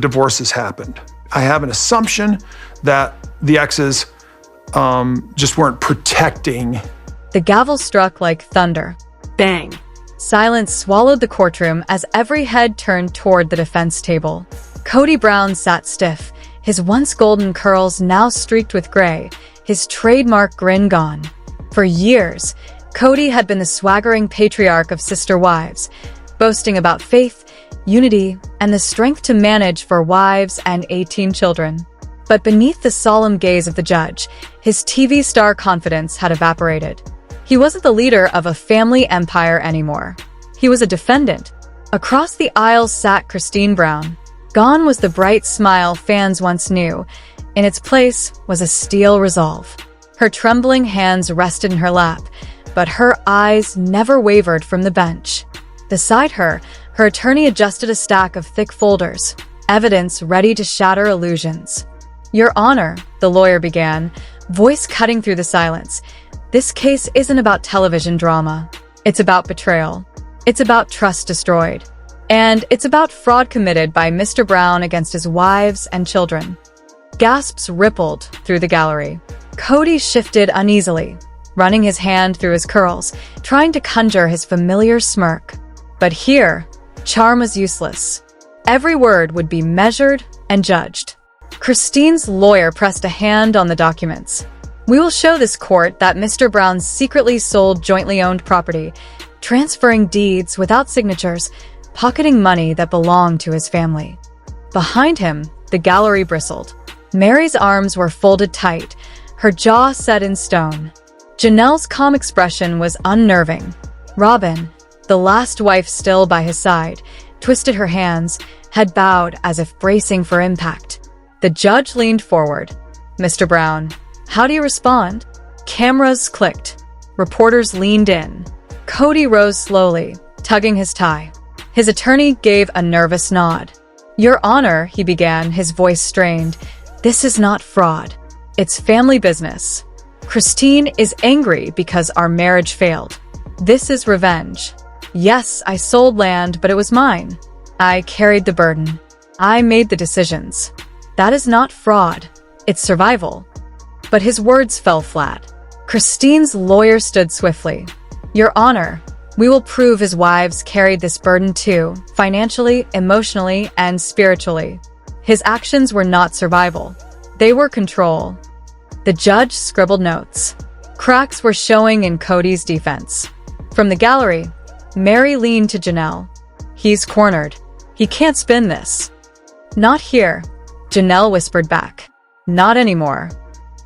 divorces happened. I have an assumption that the exes just weren't protecting. The gavel struck like thunder. Bang. Silence swallowed the courtroom as every head turned toward the defense table. Kody Brown sat stiff, his once golden curls now streaked with gray, his trademark grin gone. For years, Kody had been the swaggering patriarch of sister wives, boasting about faith, unity, and the strength to manage for wives and 18 children. But beneath the solemn gaze of the judge, his TV star confidence had evaporated. He wasn't the leader of a family empire anymore. He was a defendant. Across the aisle sat Christine Brown. Gone was the bright smile fans once knew. In its place was a steel resolve. Her trembling hands rested in her lap, but her eyes never wavered from the bench. Beside her, her attorney adjusted a stack of thick folders, evidence ready to shatter illusions. "Your Honor," the lawyer began, voice cutting through the silence, "this case isn't about television drama. It's about betrayal. It's about trust destroyed. And it's about fraud committed by Mr. Brown against his wives and children." Gasps rippled through the gallery. Kody shifted uneasily, running his hand through his curls, trying to conjure his familiar smirk. But here, charm was useless. Every word would be measured and judged. Christine's lawyer pressed a hand on the documents. "We will show this court that Mr. Brown secretly sold jointly owned property, transferring deeds without signatures, pocketing money that belonged to his family." Behind him, the gallery bristled. Meri's arms were folded tight, her jaw set in stone. Janelle's calm expression was unnerving. Robyn, the last wife still by his side, twisted her hands, head bowed as if bracing for impact. The judge leaned forward. "Mr. Brown, how do you respond?" Cameras clicked. Reporters leaned in. Kody rose slowly, tugging his tie. His attorney gave a nervous nod. "Your Honor," he began, his voice strained, "this is not fraud. It's family business. Christine is angry because our marriage failed. This is revenge. Yes, I sold land, but it was mine. I carried the burden. I made the decisions. That is not fraud. It's survival." But his words fell flat. Christine's lawyer stood swiftly. "Your Honor, we will prove his wives carried this burden too, financially, emotionally, and spiritually. His actions were not survival. They were control." The judge scribbled notes. Cracks were showing in Kody's defense. From the gallery, Meri leaned to Janelle. "He's cornered. He can't spin this." "Not here," Janelle whispered back. "Not anymore."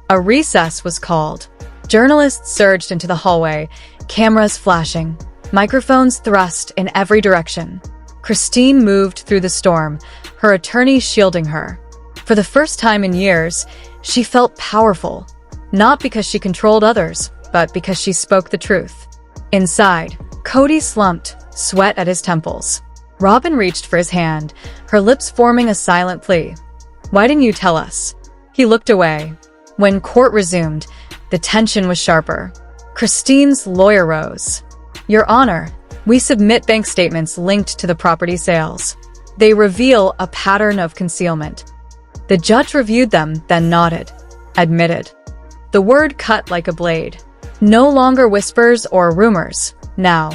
A recess was called. Journalists surged into the hallway, cameras flashing, microphones thrust in every direction. Christine moved through the storm, her attorney shielding her. For the first time in years, she felt powerful, not because she controlled others, but because she spoke the truth. Inside, Kody slumped, sweat at his temples. Robyn reached for his hand, her lips forming a silent plea. "Why didn't you tell us?" He looked away. When court resumed, the tension was sharper. Christine's lawyer rose. "Your Honor, we submit bank statements linked to the property sales. They reveal a pattern of concealment." The judge reviewed them, then nodded. Admitted. The word cut like a blade. No longer whispers or rumors. Now,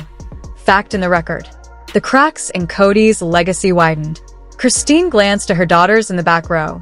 fact in the record. The cracks in Kody's legacy widened. Christine glanced at her daughters in the back row,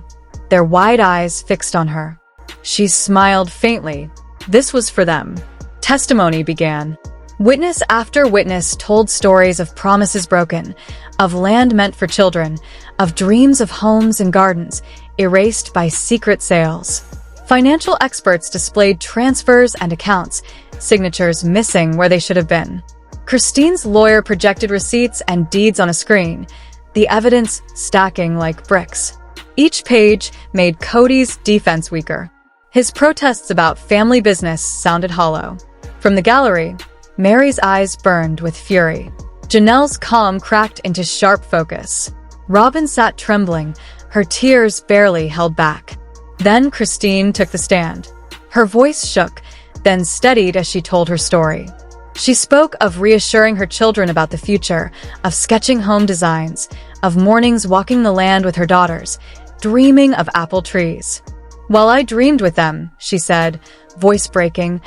their wide eyes fixed on her. She smiled faintly. This was for them. Testimony began. Witness after witness told stories of promises broken, of land meant for children, of dreams of homes and gardens erased by secret sales. Financial experts displayed transfers and accounts, signatures missing where they should have been. Christine's lawyer projected receipts and deeds on a screen, the evidence stacking like bricks. Each page made Kody's defense weaker. His protests about family business sounded hollow. From the gallery, Meri's eyes burned with fury. Janelle's calm cracked into sharp focus. Robyn sat trembling, her tears barely held back. Then Christine took the stand. Her voice shook, then steadied as she told her story. She spoke of reassuring her children about the future, of sketching home designs, of mornings walking the land with her daughters, dreaming of apple trees. While I dreamed with them, she said, voice breaking,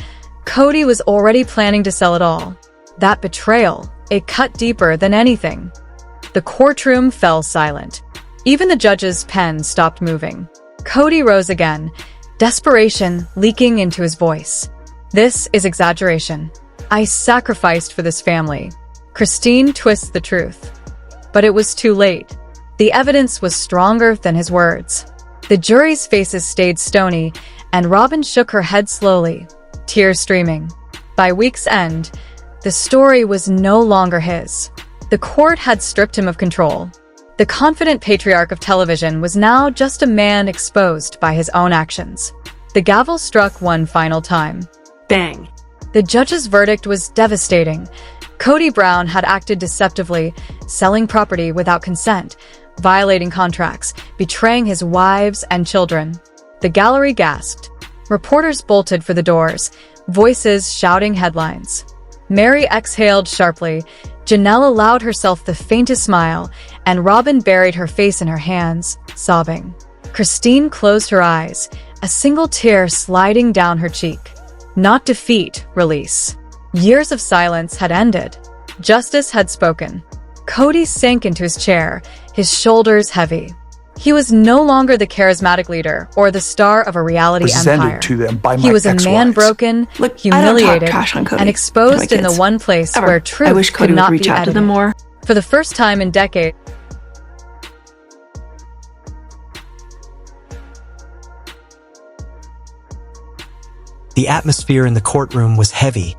Kody was already planning to sell it all. That betrayal, it cut deeper than anything. The courtroom fell silent. Even the judge's pen stopped moving. Kody rose again, desperation leaking into his voice. This is exaggeration. I sacrificed for this family. Christine twists the truth. But it was too late. The evidence was stronger than his words. The jury's faces stayed stony, and Robyn shook her head slowly, tears streaming. By week's end, the story was no longer his. The court had stripped him of control. The confident patriarch of television was now just a man exposed by his own actions. The gavel struck one final time. Bang. The judge's verdict was devastating. Kody Brown had acted deceptively, selling property without consent, violating contracts, betraying his wives and children. The gallery gasped. Reporters bolted for the doors, voices shouting headlines. Meri exhaled sharply. Janelle allowed herself the faintest smile, and Robyn buried her face in her hands, sobbing. Christine closed her eyes, a single tear sliding down her cheek. Not defeat, release. Years of silence had ended. Justice had spoken. Kody sank into his chair, his shoulders heavy. He was no longer the charismatic leader or the star of a reality empire. To them by my He was a ex-wives. man broken, Look, humiliated, I don't talk trash on Kody and to exposed my in the kids. one place Ever. where truth I wish could Kody not would reach be out to edited. them more. For the first time in decades, The atmosphere in the courtroom was heavy,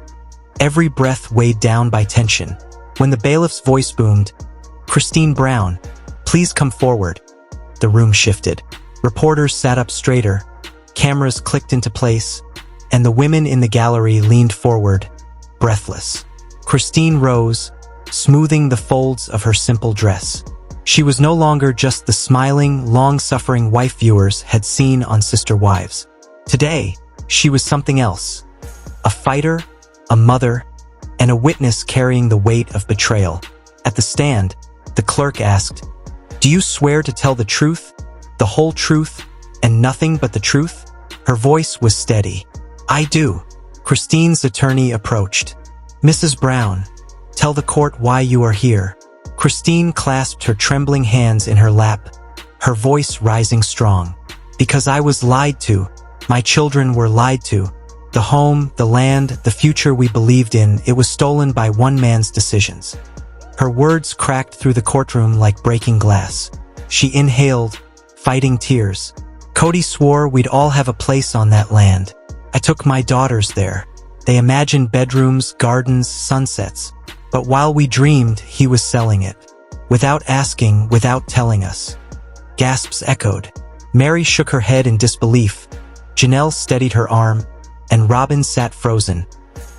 every breath weighed down by tension. When the bailiff's voice boomed, "Christine Brown, please come forward," the room shifted. Reporters sat up straighter, cameras clicked into place, and the women in the gallery leaned forward, breathless. Christine rose, smoothing the folds of her simple dress. She was no longer just the smiling, long-suffering wife viewers had seen on Sister Wives. Today, she was something else. A fighter, a mother, and a witness carrying the weight of betrayal. At the stand, the clerk asked, "Do you swear to tell the truth, the whole truth, and nothing but the truth?" Her voice was steady. "I do." Christine's attorney approached. "Mrs. Brown, tell the court why you are here." Christine clasped her trembling hands in her lap, her voice rising strong. "Because I was lied to. My children were lied to. The home, the land, the future we believed in, it was stolen by one man's decisions." Her words cracked through the courtroom like breaking glass. She inhaled, fighting tears. "Kody swore we'd all have a place on that land. I took my daughters there. They imagined bedrooms, gardens, sunsets. But while we dreamed, he was selling it. Without asking, without telling us." Gasps echoed. Meri shook her head in disbelief. Janelle steadied her arm, and Robyn sat frozen,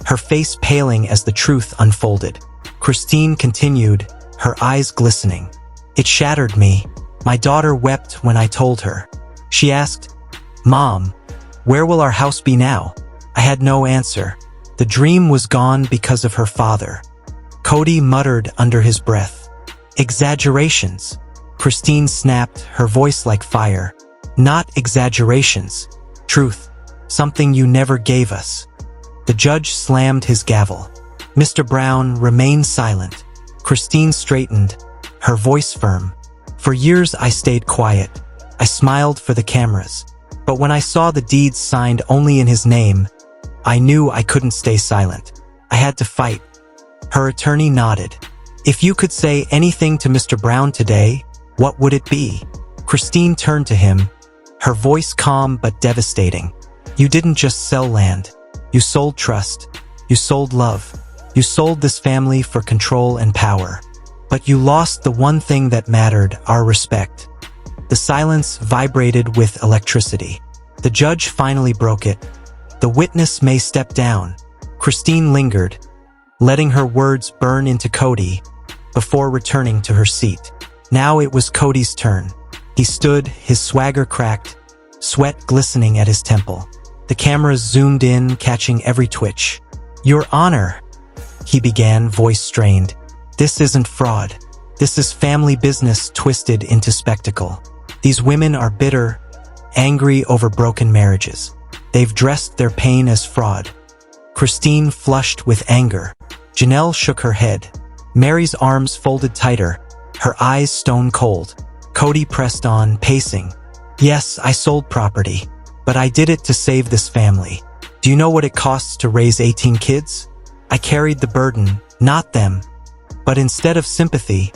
her face paling as the truth unfolded. Christine continued, her eyes glistening. "It shattered me. My daughter wept when I told her. She asked, 'Mom, where will our house be now?' I had no answer. The dream was gone because of her father." Kody muttered under his breath. "Exaggerations." Christine snapped, her voice like fire. "Not exaggerations. Truth. Something you never gave us." The judge slammed his gavel. "Mr. Brown, remain silent." Christine straightened, her voice firm. "For years I stayed quiet. I smiled for the cameras. But when I saw the deeds signed only in his name, I knew I couldn't stay silent. I had to fight." Her attorney nodded. "If you could say anything to Mr. Brown today, what would it be?" Christine turned to him, her voice calm but devastating. "You didn't just sell land. You sold trust. You sold love. You sold this family for control and power. But you lost the one thing that mattered, our respect." The silence vibrated with electricity. The judge finally broke it. "The witness may step down." Christine lingered, letting her words burn into Kody before returning to her seat. Now it was Kody's turn. He stood, his swagger cracked, sweat glistening at his temple. The cameras zoomed in, catching every twitch. "Your Honor," he began, voice strained. "This isn't fraud. This is family business twisted into spectacle. These women are bitter, angry over broken marriages. They've dressed their pain as fraud. Christine flushed with anger. Janelle shook her head. Meri's arms folded tighter, her eyes stone cold. Kody pressed on, pacing. Yes, I sold property, but I did it to save this family. Do you know what it costs to raise 18 kids? I carried the burden, not them. But instead of sympathy,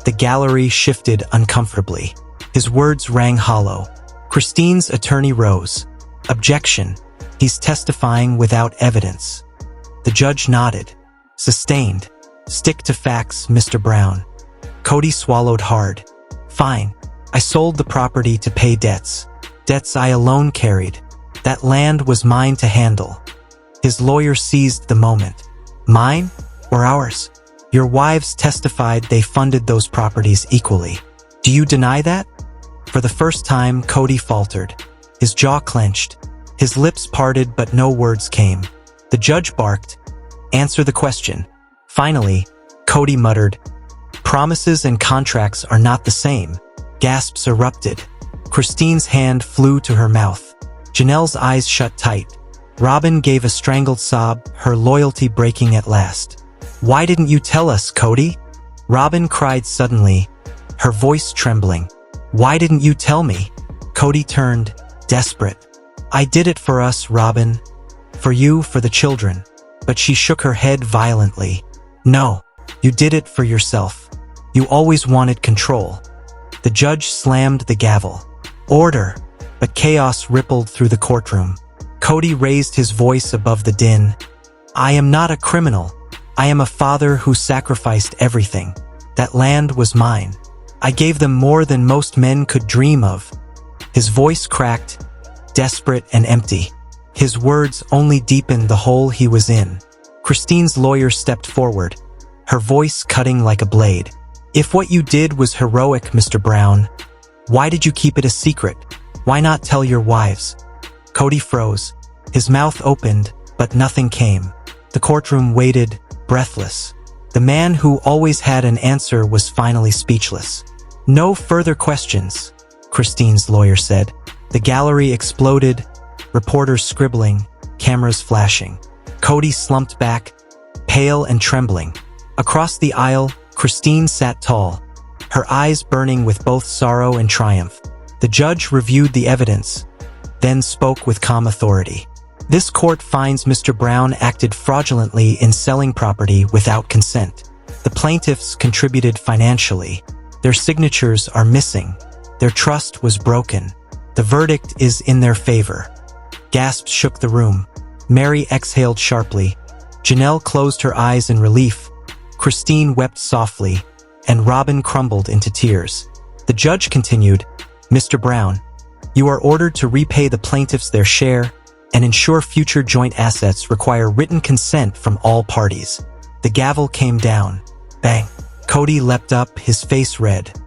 the gallery shifted uncomfortably. His words rang hollow. Christine's attorney rose. Objection. He's testifying without evidence. The judge nodded. Sustained. Stick to facts, Mr. Brown. Kody swallowed hard. Fine. I sold the property to pay debts. Debts I alone carried. That land was mine to handle. His lawyer seized the moment. Mine or ours? Your wives testified they funded those properties equally. Do you deny that? For the first time, Kody faltered. His jaw clenched. His lips parted, but no words came. The judge barked, "Answer the question." Finally, Kody muttered, "Promises and contracts are not the same." Gasps erupted. Christine's hand flew to her mouth. Janelle's eyes shut tight. Robyn gave a strangled sob, her loyalty breaking at last. "Why didn't you tell us, Kody?" Robyn cried suddenly, her voice trembling. "Why didn't you tell me?" Kody turned, desperate. "I did it for us, Robyn. For you, for the children." But she shook her head violently. "No, you did it for yourself. You always wanted control." The judge slammed the gavel. Order! But chaos rippled through the courtroom. Kody raised his voice above the din. "I am not a criminal. I am a father who sacrificed everything. That land was mine. I gave them more than most men could dream of." His voice cracked, desperate and empty. His words only deepened the hole he was in. Christine's lawyer stepped forward, her voice cutting like a blade. "If what you did was heroic, Mr. Brown, why did you keep it a secret? Why not tell your wives?" Kody froze. His mouth opened, but nothing came. The courtroom waited, breathless. The man who always had an answer was finally speechless. "No further questions," Christine's lawyer said. The gallery exploded, reporters scribbling, cameras flashing. Kody slumped back, pale and trembling. Across the aisle, Christine sat tall, her eyes burning with both sorrow and triumph. The judge reviewed the evidence, then spoke with calm authority. "This court finds Mr. Brown acted fraudulently in selling property without consent. The plaintiffs contributed financially. Their signatures are missing. Their trust was broken. The verdict is in their favor." Gasps shook the room. Meri exhaled sharply. Janelle closed her eyes in relief. Christine wept softly, and Robyn crumbled into tears. The judge continued, "Mr. Brown, you are ordered to repay the plaintiffs their share and ensure future joint assets require written consent from all parties." The gavel came down. Bang! Kody leapt up, his face red.